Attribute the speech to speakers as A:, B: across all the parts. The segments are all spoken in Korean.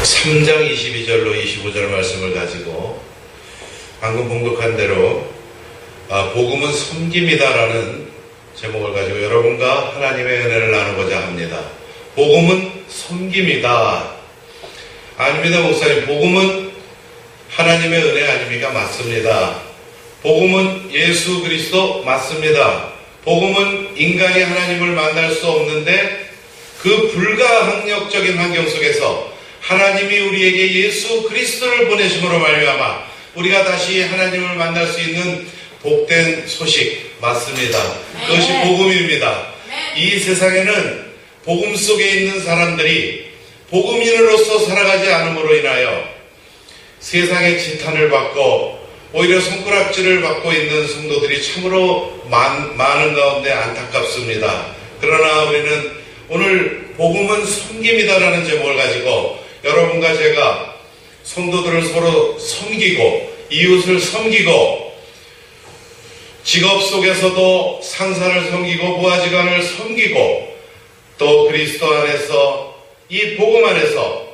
A: 3장 22절로 25절 말씀을 가지고 방금 봉독한 대로 복음은 섬김이다라는 제목을 가지고 여러분과 하나님의 은혜를 나누고자 합니다. 복음은 섬김이다. 아닙니다, 목사님. 복음은 하나님의 은혜 아닙니까? 맞습니다. 복음은 예수 그리스도 맞습니다. 복음은 인간이 하나님을 만날 수 없는데 그 불가항력적인 환경 속에서 하나님이 우리에게 예수 그리스도를 보내심으로 말미암아 우리가 다시 하나님을 만날 수 있는 복된 소식 맞습니다. 그것이 복음입니다. 이 세상에는 복음 속에 있는 사람들이 복음인으로서 살아가지 않음으로 인하여 세상의 지탄을 받고 오히려 손가락질을 받고 있는 성도들이 참으로 많은 가운데 안타깝습니다. 그러나 우리는 오늘 복음은 섬김이다라는 제목을 가지고 여러분과 제가 성도들을 서로 섬기고 이웃을 섬기고 직업 속에서도 상사를 섬기고 부하직원을 섬기고 또 그리스도 안에서 이 복음 안에서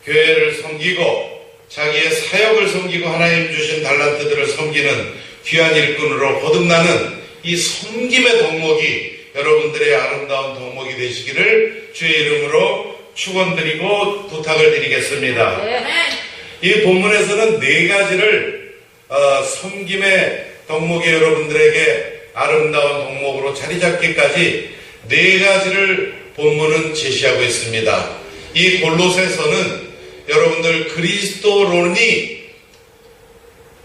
A: 교회를 섬기고 자기의 사역을 섬기고 하나님 주신 달란트들을 섬기는 귀한 일꾼으로 거듭나는 이 섬김의 덕목이 여러분들의 아름다운 덕목이 되시기를 주의 이름으로 축원드리고 부탁을 드리겠습니다. 이 본문에서는 네 가지를 섬김의 덕목이 여러분들에게 아름다운 덕목으로 자리 잡기까지 네 가지를 본문은 제시하고 있습니다. 이 골로새서는 여러분들 그리스도론이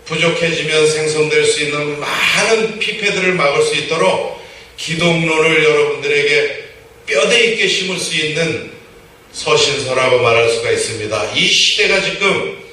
A: 부족해지면 생성될 수 있는 많은 피폐들을 막을 수 있도록 기독론을 여러분들에게 뼈대 있게 심을 수 있는 서신서라고 말할 수가 있습니다. 이 시대가 지금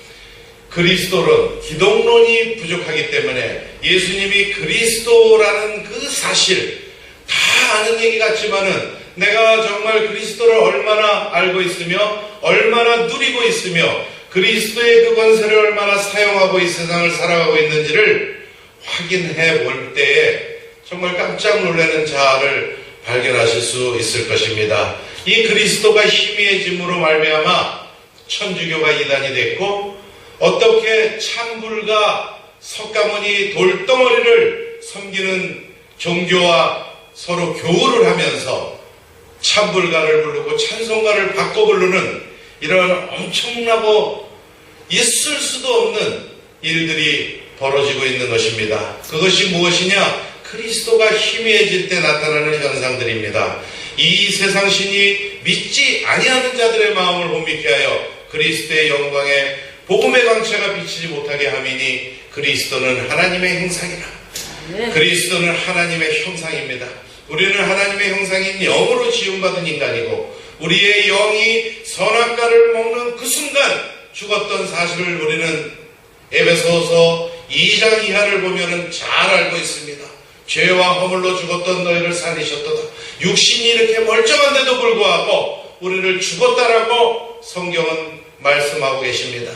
A: 그리스도론, 기독론이 부족하기 때문에 예수님이 그리스도라는 그 사실 다 아는 얘기 같지만은 내가 정말 그리스도를 얼마나 알고 있으며 얼마나 누리고 있으며 그리스도의 그 권세를 얼마나 사용하고 이 세상을 살아가고 있는지를 확인해 볼 때에 정말 깜짝 놀라는 자아를 발견하실 수 있을 것입니다. 이 그리스도가 희미해짐으로 말미암아 천주교가 이단이 됐고 어떻게 찬불과 석가모니 돌덩어리를 섬기는 종교와 서로 교우를 하면서 찬불가를 부르고 찬송가를 바꿔 부르는 이런 엄청나고 있을 수도 없는 일들이 벌어지고 있는 것입니다. 그것이 무엇이냐? 그리스도가 희미해질 때 나타나는 현상들입니다. 이 세상 신이 믿지 아니하는 자들의 마음을 혼미케 하여 그리스도의 영광에 복음의 광채가 비치지 못하게 함이니 그리스도는 하나님의 형상이라. 그리스도는 하나님의 형상입니다. 우리는 하나님의 형상인 영으로 지음받은 인간이고 우리의 영이 선악과를 먹는 그 순간 죽었던 사실을 우리는 에베소서 2장 이하를 보면 잘 알고 있습니다. 죄와 허물로 죽었던 너희를 살리셨도다. 육신이 이렇게 멀쩡한데도 불구하고 우리를 죽었다라고 성경은 말씀하고 계십니다.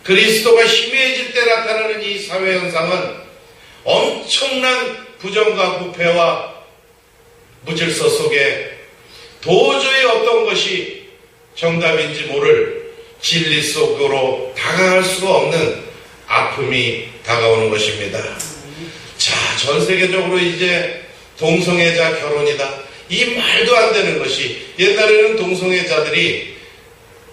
A: 그리스도가 희미해질 때 나타나는 이 사회현상은 엄청난 부정과 부패와 무질서 속에 도저히 어떤 것이 정답인지 모를 진리 속으로 다가갈 수가 없는 아픔이 다가오는 것입니다. 자, 전 세계적으로 이제 동성애자 결혼이다. 이 말도 안 되는 것이 옛날에는 동성애자들이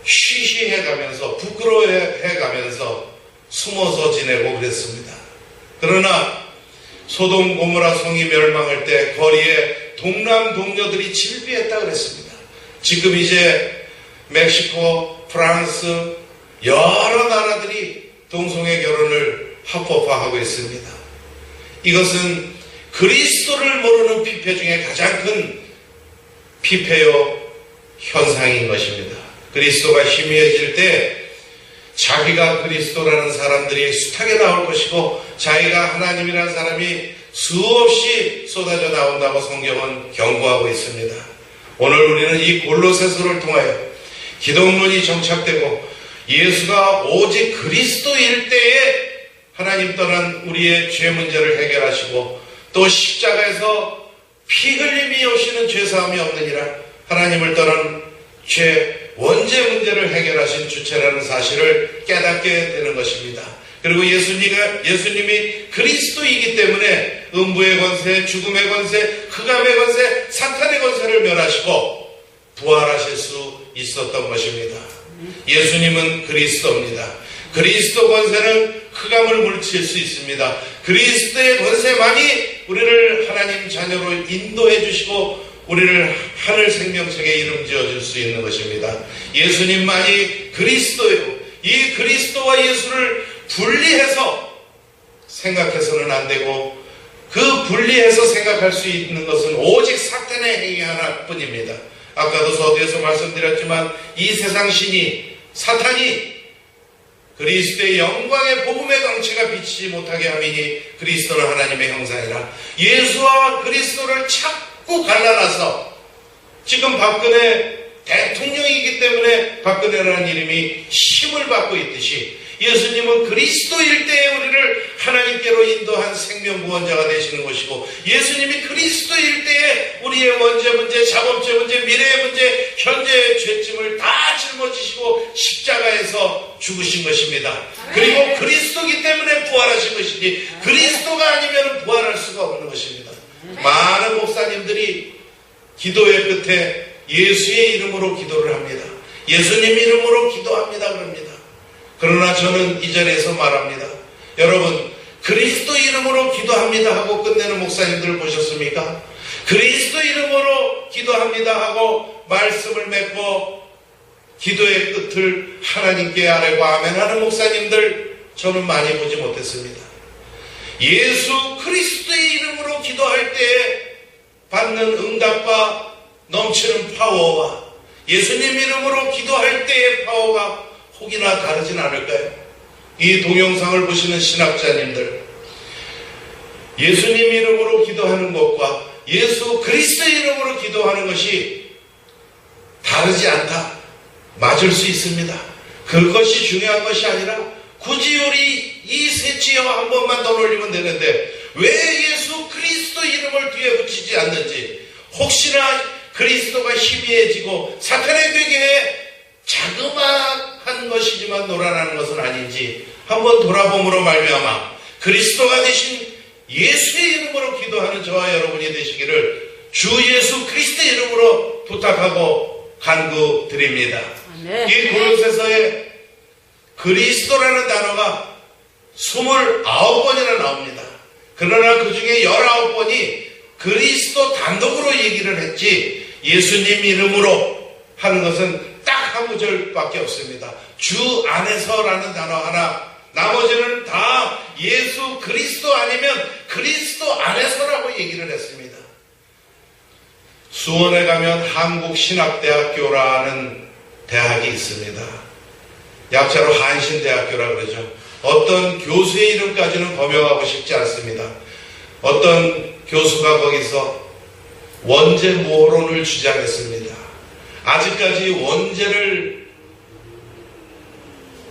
A: 쉬쉬해가면서 부끄러워해가면서 숨어서 지내고 그랬습니다. 그러나 소돔 고모라 성이 멸망할 때 거리에 동남 동료들이 질비했다 그랬습니다. 지금 이제 멕시코, 프랑스 여러 나라들이 동성애 결혼을 합법화하고 있습니다. 이것은 그리스도를 모르는 피폐 중에 가장 큰 피폐요 현상인 것입니다. 그리스도가 희미해질 때 자기가 그리스도라는 사람들이 숱하게 나올 것이고 자기가 하나님이라는 사람이 수없이 쏟아져 나온다고 성경은 경고하고 있습니다. 오늘 우리는 이 골로새서를 통하여 기독론이 정착되고 예수가 오직 그리스도일 때에 하나님 떠난 우리의 죄 문제를 해결하시고 또 십자가에서 피 흘림이 오시는 죄사함이 없느니라 하나님을 떠난 죄 원죄 문제를 해결하신 주체라는 사실을 깨닫게 되는 것입니다. 그리고 예수님이 그리스도이기 때문에 음부의 권세, 죽음의 권세, 흑암의 권세, 사탄의 권세를 멸하시고 부활하실 수 있었던 것입니다. 예수님은 그리스도입니다. 그리스도 권세는 흑암을 물리칠 수 있습니다. 그리스도의 권세만이 우리를 하나님 자녀로 인도해 주시고 우리를 하늘 생명책에 이름 지어줄 수 있는 것입니다. 예수님만이 그리스도요. 이 그리스도와 예수를 분리해서 생각해서는 안 되고 그 분리해서 생각할 수 있는 것은 오직 사탄의 행위 하나뿐입니다. 아까도 서두에서 말씀드렸지만 이 세상 신이 사탄이 그리스도의 영광의 복음의 광채가 비치지 못하게 함이니 그리스도는 하나님의 형상이라. 예수와 그리스도를 자꾸 갈라놔서 지금 박근혜 대통령이기 때문에 박근혜라는 이름이 힘을 받고 있듯이 예수님은 그리스도일 때에 우리를 하나님께로 인도한 생명구원자가 되시는 것이고 예수님이 그리스도일 때에 우리의 원죄 문제, 작업죄 문제, 미래의 문제, 현재의 죄짐을 다 짊어지시고 십자가에서 죽으신 것입니다. 그리고 그리스도이기 때문에 부활하신 것이지 그리스도가 아니면 부활할 수가 없는 것입니다. 많은 목사님들이 기도의 끝에 예수의 이름으로 기도를 합니다. 예수님 이름으로 기도합니다 그럽니다. 그러나 저는 이 자리에서 말합니다. 여러분, 그리스도 이름으로 기도합니다 하고 끝내는 목사님들 보셨습니까? 그리스도 이름으로 기도합니다 하고 말씀을 맺고 기도의 끝을 하나님께 아뢰고 아멘 하는 목사님들 저는 많이 보지 못했습니다. 예수 그리스도의 이름으로 기도할 때에 받는 응답과 넘치는 파워와 예수님 이름으로 기도할 때의 파워가 혹이나 다르진 않을까요? 이 동영상을 보시는 신학자님들, 예수님 이름으로 기도하는 것과 예수 그리스도 이름으로 기도하는 것이 다르지 않다. 맞을 수 있습니다. 그것이 중요한 것이 아니라 굳이 우리 이 셋지어 한 번만 더 올리면 되는데 왜 예수 그리스도 이름을 뒤에 붙이지 않는지, 혹시나 그리스도가 희미해지고 사탄의 괴계에 자그마한 것이지만 놀아나는 것은 아닌지 한번 돌아봄으로 말미암아 그리스도가 되신 예수의 이름으로 기도하는 저와 여러분이 되시기를 주 예수 그리스도의 이름으로 부탁하고 간구드립니다. 이 골로새서에 그리스도라는 단어가 29번이나 나옵니다. 그러나 그 중에 19번이 그리스도 단독으로 얘기를 했지 예수님 이름으로 하는 것은 딱 한 구절밖에 없습니다. 주 안에서라는 단어 하나, 나머지는 다 예수 그리스도 아니면 그리스도 안에서라고 얘기를 했습니다. 수원에 가면 한국신학대학교라는 대학이 있습니다. 약자로 한신대학교라 그러죠. 어떤 교수의 이름까지는 거명하고 싶지 않습니다. 어떤 교수가 거기서 원죄모론을 주장했습니다. 아직까지 원죄를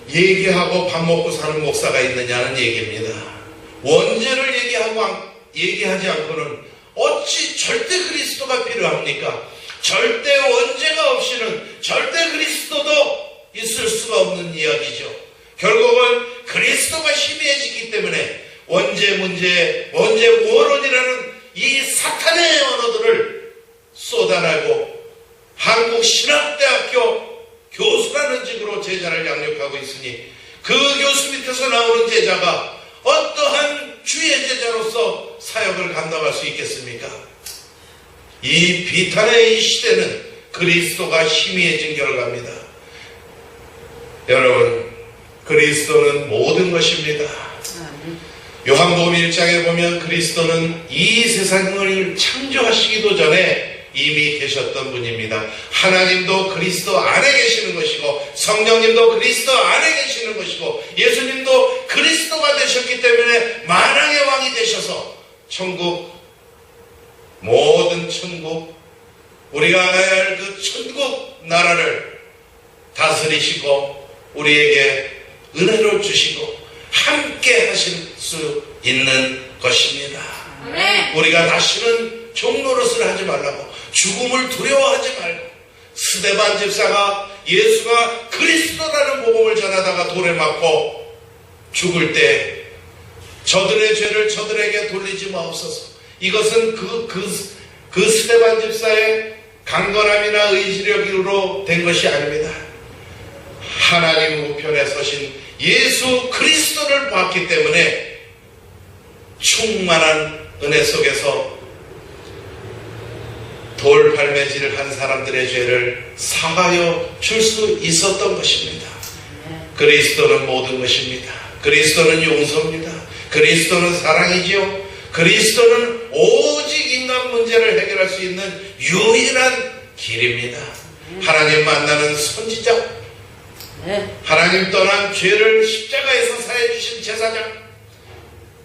A: 얘기하고 밥 먹고 사는 목사가 있느냐는 얘기입니다. 원죄를 얘기하지 않고는 어찌 절대 그리스도가 필요합니까? 절대 원죄가 없이는 절대 그리스도도 있을 수가 없는 이야기죠. 결국은 그리스도가 희미해지기 때문에 원죄 문제, 원죄 모론이라는 이 사탄의 언어들을 쏟아내고 한국신학대학교 교수라는 직으로 제자를 양육하고 있으니 그 교수 밑에서 나오는 제자가 어떠한 주의 제자로서 사역을 감당할 수 있겠습니까? 이 비탄의 이 시대는 그리스도가 희미해진 결과입니다. 여러분, 그리스도는 모든 것입니다. 요한복음 1장에 보면 그리스도는 이 세상을 창조하시기도 전에 이미 계셨던 분입니다. 하나님도 그리스도 안에 계시는 것이고 성령님도 그리스도 안에 계시는 것이고 예수님도 그리스도가 되셨기 때문에 만왕의 왕이 되셔서 천국, 모든 천국, 우리가 알아야 할 그 천국 나라를 다스리시고 우리에게 은혜를 주시고 함께 하실 수 있는 것입니다. 우리가 다시는 종노릇을 하지 말라고, 죽음을 두려워하지 말고, 스데반 집사가 예수가 그리스도라는 복음을 전하다가 돌에 맞고 죽을 때 저들의 죄를 저들에게 돌리지 마옵소서. 이것은 그 스데반 집사의 강건함이나 의지력으로 된 것이 아닙니다. 하나님 우편에 서신 예수 그리스도를 봤기 때문에 충만한 은혜 속에서 돌팔매질을 한 사람들의 죄를 사하여 줄 수 있었던 것입니다. 그리스도는 모든 것입니다. 그리스도는 용서입니다. 그리스도는 사랑이지요. 그리스도는 오직 인간 문제를 해결할 수 있는 유일한 길입니다. 하나님 만나는 선지자, 하나님 떠난 죄를 십자가에서 사해 주신 제사장,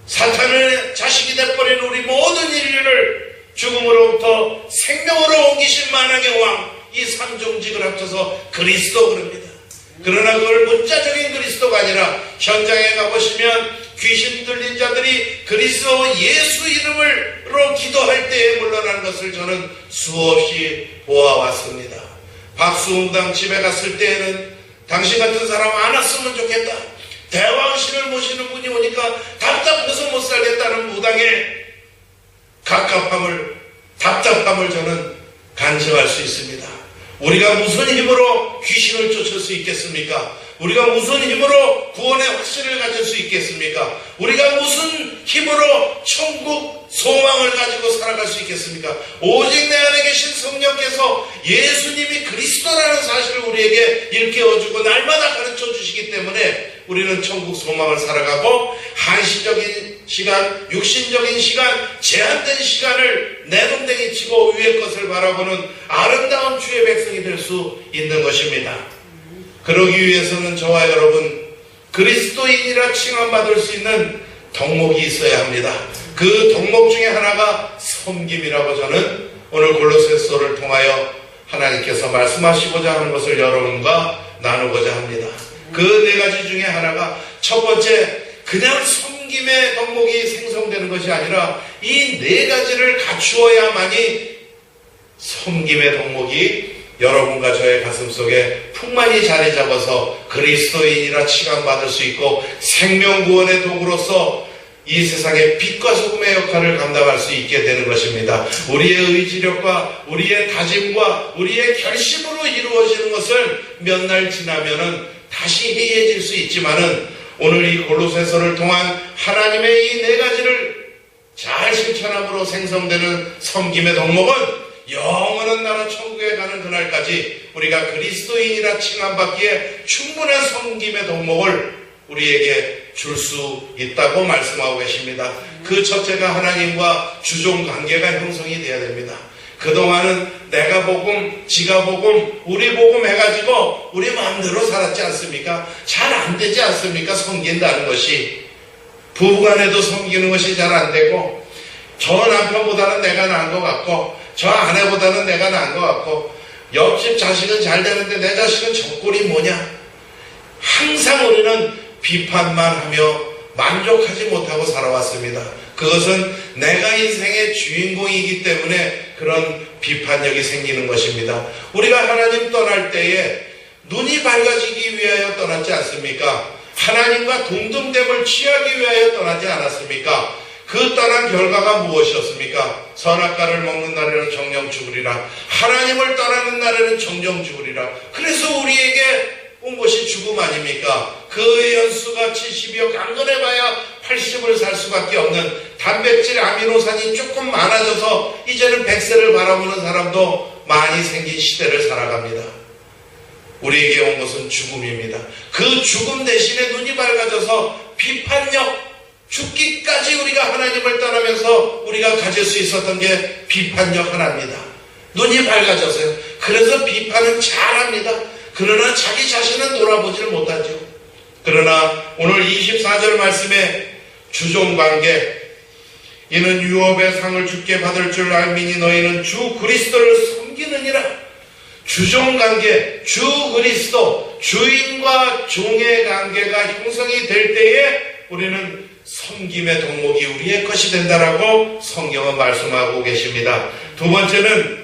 A: 사탄의 자식이 되어버린 우리 모든 인류를 죽음으로부터 생명으로 옮기신 만왕의 왕, 이 삼종직을 합쳐서 그리스도 그럽니다. 그러나 그걸 문자적인 그리스도가 아니라 현장에 가보시면 귀신 들린 자들이 그리스도 예수 이름으로 기도할 때에 물러나는 것을 저는 수없이 보아왔습니다. 박수홍당 집에 갔을 때에는 당신 같은 사람 안 왔으면 좋겠다. 대왕신을 모시는 분이 오니까 답답해서 못 살겠다는 무당의 답답함을 저는 간증할 수 있습니다. 우리가 무슨 힘으로 귀신을 쫓을 수 있겠습니까? 우리가 무슨 힘으로 구원의 확신을 가질 수 있겠습니까? 우리가 무슨 힘으로 천국 소망을 가지고 살아갈 수 있겠습니까? 오직 내 안에 계신 성령께서 예수님이 그리스도라는 사실을 우리에게 일깨워주고 날마다 가르쳐 주시기 때문에 우리는 천국 소망을 살아가고 한시적인 시간, 육신적인 시간, 제한된 시간을 내동댕이 치고 위의 것을 바라보는 아름다운 주의 백성이 될 수 있는 것입니다. 그러기 위해서는 저와 여러분 그리스도인이라 칭함받을 수 있는 덕목이 있어야 합니다. 그 덕목 중에 하나가 섬김이라고 저는 오늘 골로새서를 통하여 하나님께서 말씀하시고자 하는 것을 여러분과 나누고자 합니다. 그 네 가지 중에 하나가 첫 번째, 그냥 섬김의 덕목이 생성되는 것이 아니라 이 네 가지를 갖추어야만이 섬김의 덕목이 여러분과 저의 가슴속에 풍만히 자리 잡아서 그리스도인이라 칭함받을 수 있고 생명구원의 도구로서 이 세상의 빛과 소금의 역할을 감당할 수 있게 되는 것입니다. 우리의 의지력과 우리의 다짐과 우리의 결심으로 이루어지는 것을 몇 날 지나면은 다시 해이해질 수 있지만은 오늘 이 골로새서를 통한 하나님의 이 네 가지를 잘 실천함으로 생성되는 섬김의 덕목은 영원한 나라 천국에 가는 그날까지 우리가 그리스도인이라 칭함받기에 충분한 섬김의 덕목을 우리에게 줄 수 있다고 말씀하고 계십니다. 그 첫째가 하나님과 주종 관계가 형성이 되어야 됩니다. 그동안은 내가 복음, 지가 복음, 우리 복음 해가지고 우리 마음대로 살았지 않습니까? 잘 안 되지 않습니까? 섬긴다는 것이. 부부간에도 섬기는 것이 잘 안 되고 저 남편보다는 내가 나은 것 같고 저 아내보다는 내가 나은 것 같고 옆집 자식은 잘 되는데 내 자식은 저 꼴이 뭐냐. 항상 우리는 비판만 하며 만족하지 못하고 살아왔습니다. 그것은 내가 인생의 주인공이기 때문에 그런 비판력이 생기는 것입니다. 우리가 하나님 떠날 때에 눈이 밝아지기 위하여 떠났지 않습니까? 하나님과 동등됨을 취하기 위하여 떠나지 않았습니까? 그 떠난 결과가 무엇이었습니까? 선악과를 먹는 날에는 정령 죽으리라. 하나님을 떠나는 날에는 정령 죽으리라. 그래서 우리에게 온 것이 죽음 아닙니까? 그 연수가 70이여 강건해봐야 80을 살 수밖에 없는 단백질 아미노산이 조금 많아져서 이제는 100세를 바라보는 사람도 많이 생긴 시대를 살아갑니다. 우리에게 온 것은 죽음입니다. 그 죽음 대신에 눈이 밝아져서 비판력, 죽기까지 우리가 하나님을 떠나면서 우리가 가질 수 있었던 게 비판력 하나입니다. 눈이 밝아져서요. 그래서 비판은 잘합니다. 그러나 자기 자신은 돌아보지를 못하죠. 그러나 오늘 24절 말씀에 주종관계, 이는 유업의 상을 주께 받을 줄 알미니 너희는 주 그리스도를 섬기느니라. 주종관계, 주 그리스도, 주인과 종의 관계가 형성이 될 때에 우리는 섬김의 덕목이 우리의 것이 된다라고 성경은 말씀하고 계십니다. 두 번째는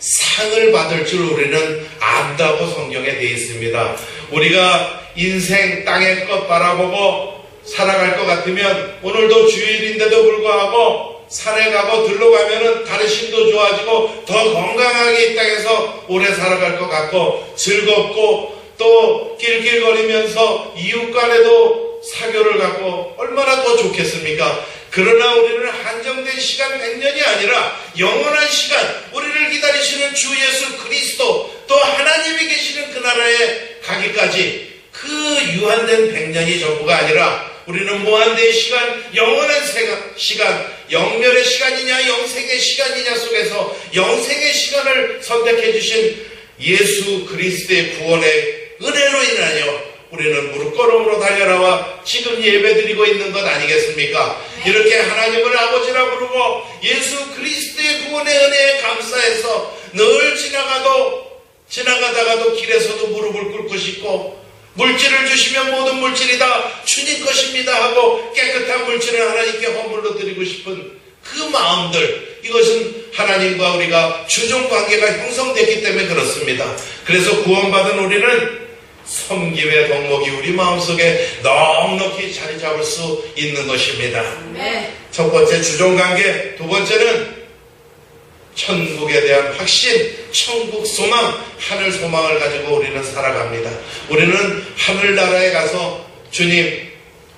A: 상을 받을 줄 우리는 안다고 성경에 되어 있습니다. 우리가 인생 땅의 것 바라보고 살아갈 것 같으면 오늘도 주일인데도 불구하고 산에 가고 들러 가면은 가르침도 좋아지고 더 건강하게 이 땅에서 오래 살아갈 것 같고 즐겁고 또 낄낄거리면서 이웃 간에도 사교를 갖고 얼마나 더 좋겠습니까? 그러나 우리는 한정된 시간 100년이 아니라 영원한 시간, 우리를 기다리시는 주 예수 그리스도, 또 하나님이 계시는 그 나라에 가기까지 그 유한된 100년이 전부가 아니라 우리는 무한된 시간, 영원한 시간, 영멸의 시간이냐 영생의 시간이냐 속에서 영생의 시간을 선택해 주신 예수 그리스도의 구원의 은혜로 인하여 우리는 무릎 꿇음으로 달려나와 지금 예배드리고 있는 것 아니겠습니까? 이렇게 하나님을 아버지라 부르고 예수 그리스도의 구원의 은혜에 감사해서 늘 지나가다가도 길에서도 무릎을 꿇고 싶고, 물질을 주시면 모든 물질이 다 주님 것입니다 하고 깨끗한 물질을 하나님께 헌물로 드리고 싶은 그 마음들, 이것은 하나님과 우리가 주종관계가 형성됐기 때문에 그렇습니다. 그래서 구원받은 우리는 섬김의 덕목이 우리 마음속에 넉넉히 자리 잡을 수 있는 것입니다. 첫 번째 주종관계, 두 번째는 천국에 대한 확신, 천국 소망, 하늘 소망을 가지고 우리는 살아갑니다. 우리는 하늘나라에 가서 주님,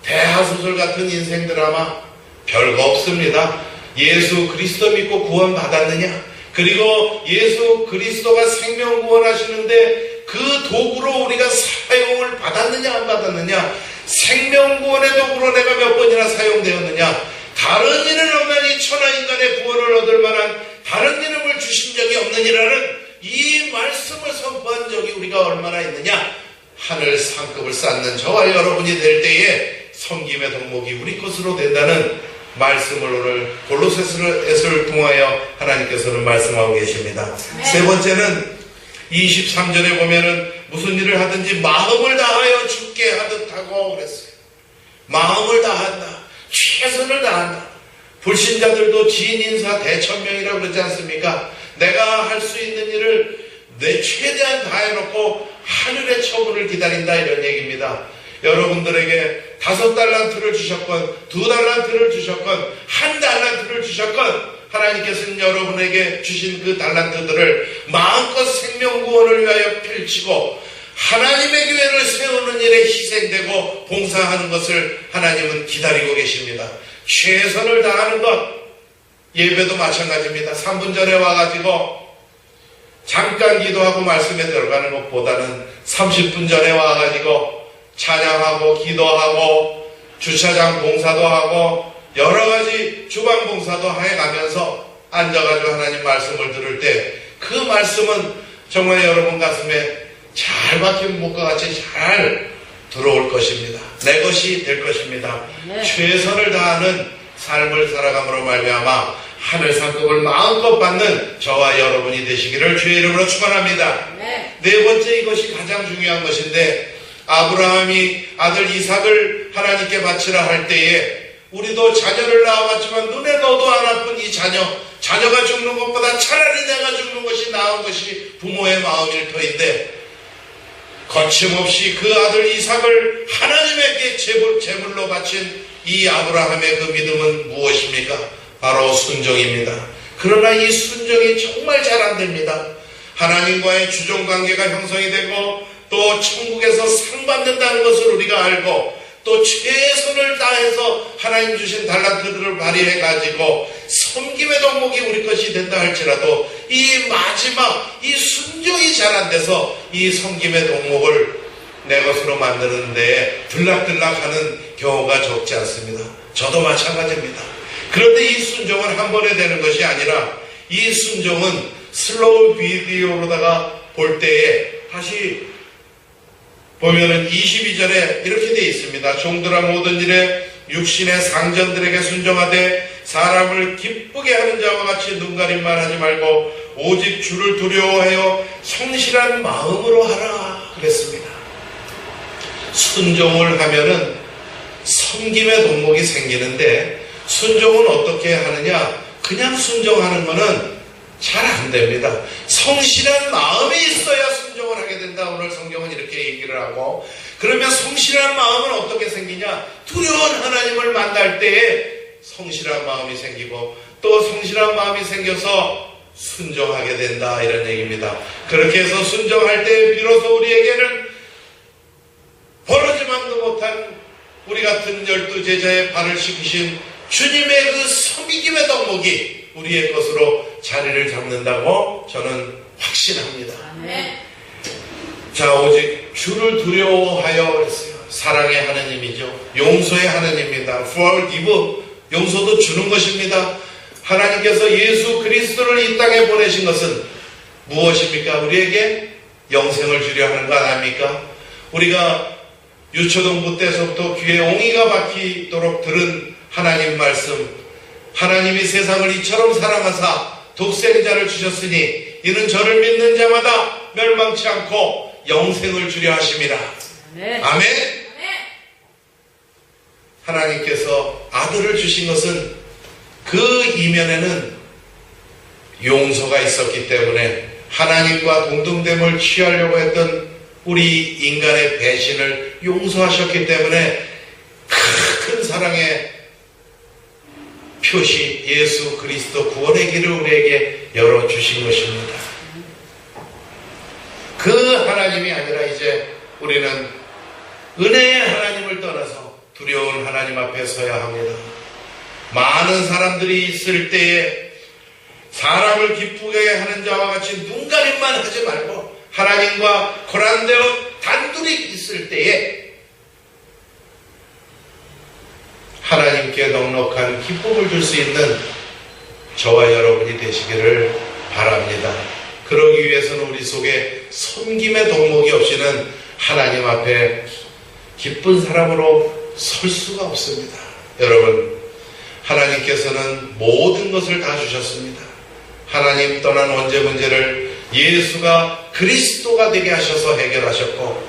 A: 대하소설 같은 인생 드라마 별거 없습니다. 예수 그리스도 믿고 구원 받았느냐? 그리고 예수 그리스도가 생명 구원하시는데 그 도구로 우리가 사용을 받았느냐 안 받았느냐? 생명 구원의 도구로 내가 몇 번이나 사용되었느냐? 다른 이는 없나니 천하 인간의 구원을 얻을 만한 다른 이름을 주신 적이 없느니라는 이 말씀을 선포한 적이 우리가 얼마나 있느냐? 하늘 상급을 쌓는 저와 여러분이 될 때에 섬김의 덕목이 우리 것으로 된다는 말씀을 오늘 골로새서를 통하여 하나님께서는 말씀하고 계십니다. 세 번째는 23절에 보면은 무슨 일을 하든지 마음을 다하여 주께 하듯 하고 그랬어요. 마음을 다한다. 최선을 다한다. 불신자들도 지인 인사 대천명이라고 그러지 않습니까? 내가 할 수 있는 일을 내 최대한 다해놓고 하늘의 처분을 기다린다, 이런 얘기입니다. 여러분들에게 5달란트를 주셨건 2달란트를 주셨건 1달란트를 주셨건 하나님께서는 여러분에게 주신 그 달란트들을 마음껏 생명구원을 위하여 펼치고 하나님의 교회를 세우는 일에 희생되고 봉사하는 것을 하나님은 기다리고 계십니다. 최선을 다하는 것, 예배도 마찬가지입니다. 3분 전에 와가지고 잠깐 기도하고 말씀에 들어가는 것보다는 30분 전에 와가지고 찬양하고 기도하고 주차장 봉사도 하고 여러 가지 주방 봉사도 해가면서 앉아가지고 하나님 말씀을 들을 때 그 말씀은 정말 여러분 가슴에 잘 박힌 목과 같이 잘 들어올 것입니다. 내 것이 될 것입니다. 최선을 다하는 삶을 살아감으로 말미암아 하늘 상급을 마음껏 받는 저와 여러분이 되시기를 주의 이름으로 축원합니다. 네 번째, 이것이 가장 중요한 것인데, 아브라함이 아들 이삭을 하나님께 바치라 할 때에 우리도 자녀를 낳아봤지만 눈에 넣어도 안 아픈 이 자녀가 죽는 것보다 차라리 내가 죽는 것이 나은 것이 부모의 마음일 터인데, 거침없이 그 아들 이삭을 하나님에게 제물로 바친 이 아브라함의 그 믿음은 무엇입니까? 바로 순종입니다. 그러나 이 순종이 정말 잘 안 됩니다. 하나님과의 주종관계가 형성이 되고 또 천국에서 상 받는다는 것을 우리가 알고 또 최선을 다해서 하나님 주신 달란트들을 발휘해가지고 섬김의 덕목이 우리 것이 된다 할지라도 이 마지막 이 순종이 잘 안 돼서 이 섬김의 덕목을 내 것으로 만드는 데에 들락들락하는 경우가 적지 않습니다. 저도 마찬가지입니다. 그런데 이 순종은 한 번에 되는 것이 아니라 이 순종은 슬로우 비디오로다가 볼 때에 다시 보면은 22절에 이렇게 되어 있습니다. 종들아 모든 일에 육신의 상전들에게 순종하되 사람을 기쁘게 하는 자와 같이 눈가림만 하지 말고 오직 주를 두려워하여 성실한 마음으로 하라 그랬습니다. 순종을 하면은 섬김의 덕목이 생기는데, 순종은 어떻게 하느냐? 그냥 순종하는 것은 잘 안 됩니다. 성실한 마음이 있어야 순종을 하게 된다. 오늘 성경은 이렇게 얘기를 하고, 그러면 성실한 마음은 어떻게 생기냐? 두려운 하나님을 만날 때에 성실한 마음이 생기고, 또 성실한 마음이 생겨서 순종하게 된다, 이런 얘기입니다. 그렇게 해서 순종할 때 비로소 우리에게는 버르지만도 못한 우리 같은 12제자의 발을 씻기신 주님의 그 섬김의 덕목이 우리의 것으로 자리를 잡는다고 저는 확신합니다.
B: 네.
A: 자, 오직 주를 두려워하여 그랬어요. 사랑의 하나님이죠. 용서의 하나님입니다. forgive, 용서도 주는 것입니다. 하나님께서 예수 그리스도를 이 땅에 보내신 것은 무엇입니까? 우리에게 영생을 주려 하는 거 아닙니까? 우리가 유초동부 때서부터 귀에 옹이가 박히도록 들은 하나님 말씀, 하나님이 세상을 이처럼 사랑하사 독생자를 주셨으니 이는 저를 믿는 자마다 멸망치 않고 영생을 주려 하심이라.
B: 네.
A: 아멘.
B: 네.
A: 하나님께서 아들을 주신 것은 그 이면에는 용서가 있었기 때문에 하나님과 동등됨을 취하려고 했던 우리 인간의 배신을 용서하셨기 때문에 큰 사랑의 표시 예수 그리스도 구원의 길을 우리에게 열어주신 것입니다. 그 하나님이 아니라 이제 우리는 은혜의 하나님을 떠나서 두려운 하나님 앞에 서야 합니다. 많은 사람들이 있을 때에 사람을 기쁘게 하는 자와 같이 눈가림만 하지 말고 하나님과 고란되어 단둘이 있을 때에 하나님께 넉넉한 기쁨을 줄 수 있는 저와 여러분이 되시기를 바랍니다. 그러기 위해서는 우리 속에 섬김의 덕목이 없이는 하나님 앞에 기쁜 사람으로 설 수가 없습니다. 여러분, 하나님께서는 모든 것을 다 주셨습니다. 하나님 떠난 원죄 문제를 예수가 그리스도가 되게 하셔서 해결하셨고,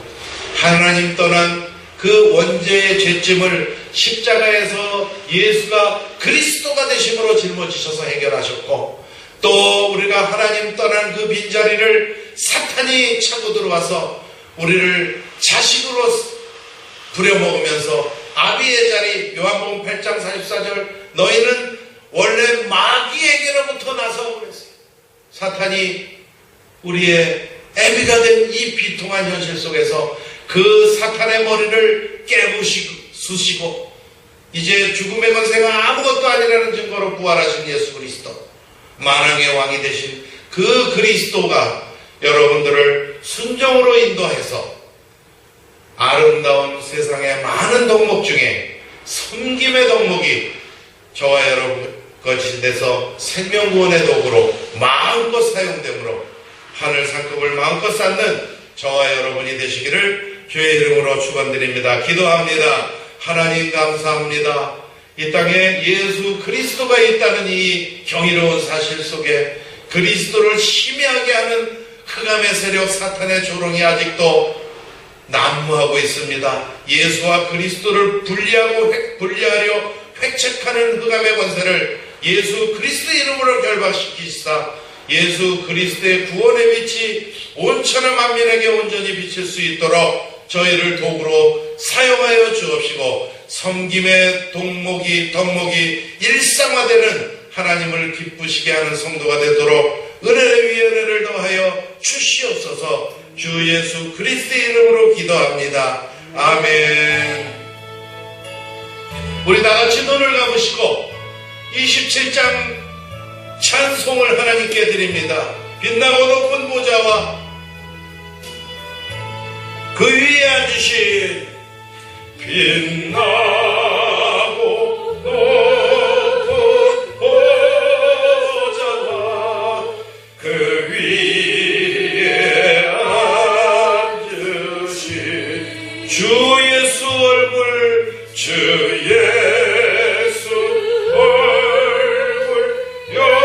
A: 하나님 떠난 그 원죄의 죄짐을 십자가에서 예수가 그리스도가 되심으로 짊어지셔서 해결하셨고, 또 우리가 하나님 떠난 그 빈자리를 사탄이 차고 들어와서 우리를 자식으로 부려먹으면서 아비의 자리, 요한복음 8장 44절, 너희는 원래 마귀에게로부터 나서 그랬어요. 사탄이 우리의 애비가 된 이 비통한 현실 속에서 그 사탄의 머리를 깨부수시고 이제 죽음의 권세가 아무것도 아니라는 증거로 부활하신 예수 그리스도, 만왕의 왕이 되신 그 그리스도가 여러분들을 순종으로 인도해서 아름다운 세상의 많은 덕목 중에 섬김의 덕목이 저와 여러분 거짓돼서 생명구원의 도구로 마음껏 사용되므로 하늘 상급을 마음껏 쌓는 저와 여러분이 되시기를 주의 이름으로 축원드립니다. 기도합니다. 하나님 감사합니다. 이 땅에 예수 그리스도가 있다는 이 경이로운 사실 속에 그리스도를 희미하게 하는 흑암의 세력 사탄의 조롱이 아직도 난무하고 있습니다. 예수와 그리스도를 분리하려 획책하는 흑암의 권세를 예수 그리스도 이름으로 결박시키시사 예수 그리스도의 구원의 빛이 온천한 만민에게 온전히 비칠 수 있도록 저희를 도구로 사용하여 주옵시고 섬김의 덕목이 일상화되는 하나님을 기쁘시게 하는 성도가 되도록 은혜 위에 은혜를 더하여 주시옵소서. 주 예수 그리스도의 이름으로 기도합니다. 아멘. 우리 다같이 눈을 감으시고 27장 찬송을 하나님께 드립니다. 빛나고 높은 보좌와 그 위에 앉으신 빛나고 높은 보좌와 그 위에 앉으신 주 예수 얼굴, 주 예수 얼굴 영광의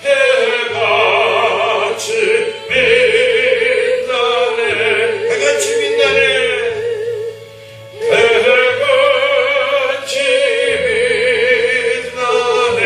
A: 해같이 빛나네. 해같이 빛나네. 해같이 빛나네.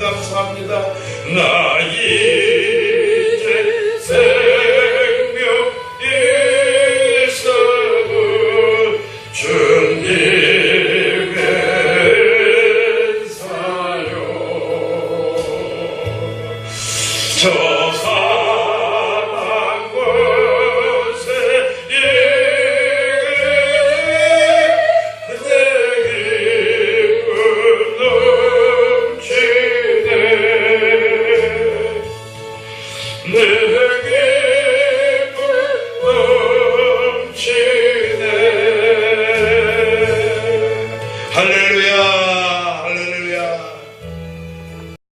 A: 감사합니다. 나 이제 생명 일상을 주님의 사요. 저 사랑 곳에 내 기쁨 넘치네. 내